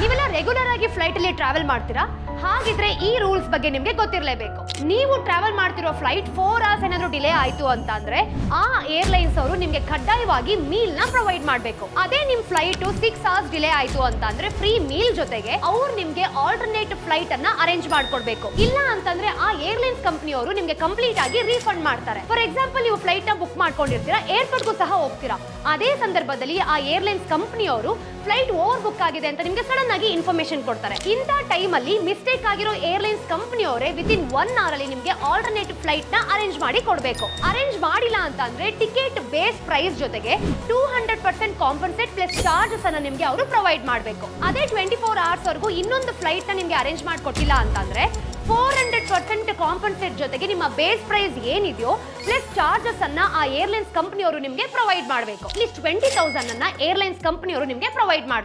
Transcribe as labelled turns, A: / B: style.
A: ನೀವೆಲ್ಲ ರೆಗ್ಯುಲರ್ ಆಗಿ ಫ್ಲೈಟ್ ಅಲ್ಲಿ ಟ್ರಾವೆಲ್ ಮಾಡ್ತೀರಾ? ಹಾಗಿದ್ರೆ ಈ ರೂಲ್ಸ್ ಬಗ್ಗೆ ನಿಮ್ಗೆ ಗೊತ್ತಿರಲೇಬೇಕು. ನೀವು ಟ್ರಾವೆಲ್ ಮಾಡ್ತಿರೋ ಫ್ಲೈಟ್ 4 ಅವರ್ಸ್ ಏನಾದ್ರು ಡಿಲೇ ಆಯ್ತು ಅಂತ ಅಂದ್ರೆ ಆ ಏರ್ಲೈನ್ಸ್ ಅವರು ನಿಮ್ಗೆ ಕಡ್ಡಾಯವಾಗಿ ಮೀಲ್ ನ ಪ್ರೊವೈಡ್ ಮಾಡಬೇಕು. ಅದೇ ನಿಮ್ ಫ್ಲೈಟ್ 6 ಅವರ್ಸ್ ಡಿಲೇ ಆಯ್ತು ಅಂತ ಅಂದ್ರೆ ಫ್ರೀ ಮೀಲ್ ಜೊತೆಗೆ ಅವ್ರು ನಿಮ್ಗೆ ಆಲ್ಟರ್ನೇಟ್ ಫ್ಲೈಟ್ ಅನ್ನ ಅರೇಂಜ್ ಮಾಡ್ಕೊಡ್ಬೇಕು. ಇಲ್ಲ ಅಂತಂದ್ರೆ ಆ ಏರ್ಲೈನ್ಸ್ ಕಂಪನಿಯವರು ನಿಮ್ಗೆ ಕಂಪ್ಲೀಟ್ ಆಗಿ ರೀಫಂಡ್ ಮಾಡ್ತಾರೆ. ಫಾರ್ ಎಕ್ಸಾಂಪಲ್, ನೀವು ಫ್ಲೈಟ್ ನ ಬುಕ್ ಮಾಡ್ಕೊಂಡಿರ್ತೀರಾ, ಏರ್ಪೋರ್ಟ್ಗೂ ಸಹ ಹೋಗ್ತೀರಾ. ಅದೇ ಸಂದರ್ಭದಲ್ಲಿ ಆ ಏರ್ಲೈನ್ಸ್ ಕಂಪನಿಯವರು ಫ್ಲೈಟ್ ಓವರ್ ಬುಕ್ ಆಗಿದೆ ಅಂತ ನಿಮ್ಗೆ ಸಡನ್ ಆಗಿ ಇನ್ಫಾರ್ಮೇಶನ್ ಕೊಡ್ತಾರೆ. ಇಂಥ ಟೈಮ್ ಅಲ್ಲಿ ಮಿಸ್ಟೇಕ್ ಆಗಿರೋ ಏರ್ಲೈನ್ಸ್ ಕಂಪನಿಯವರೇ ವಿತಿನ್ 1 ಅವರ್ ಅಲ್ಲಿ ನಿಮ್ಗೆ ಆಲ್ಟರ್ನೇಟಿವ್ ಫ್ಲೈಟ್ ನ ಅರೇಂಜ್ ಮಾಡಿ ಕೊಡಬೇಕು. ಅರೇಂಜ್ ಮಾಡಿಲ್ಲ ಅಂತ ಅಂದ್ರೆ ಟಿಕೆಟ್ ಬೇಸ್ ಪ್ರೈಸ್ ಜೊತೆಗೆ 200% ಕಾಂಪನ್ಸೇಟ್ ಪ್ಲಸ್ ಚಾರ್ಜಸ್ ಅನ್ನ ನಿಮ್ಗೆ ಅವರು ಪ್ರೊವೈಡ್ ಮಾಡಬೇಕು. ಅದೇ 24 ಅವರ್ಸ್ ವರೆಗೂ ಇನ್ನೊಂದು ಫ್ಲೈಟ್ ನ ನಿಮ್ಗೆ ಅರೇಂಜ್ ಮಾಡ್ಕೊಟ್ಟಿಲ್ಲ ಅಂತಂದ್ರೆ 400% ಕಾಂಪನ್ಸೇಟ್ ಜೊತೆಗೆ ನಿಮ್ಮ ಬೇಸ್ ಪ್ರೈಸ್ ಏನಿದೆಯೋ ಪ್ಲಸ್ ಚಾರ್ಜಸ್ ಅನ್ನ ಆ ಏರ್ಲೈನ್ಸ್ ಕಂಪನಿಯವರು ನಿಮ್ಗೆ ಪ್ರೊವೈಡ್ ಮಾಡಬೇಕು. ಅಟ್ಲೀಸ್ಟ್ 20,000 ಅನ್ನ ಏರ್ಲೈನ್ಸ್ ಕಂಪನಿಯವರು ನಿಮ್ಗೆ ಪ್ರೊವೈಡ್ ಮಾಡ್ತಾರೆ.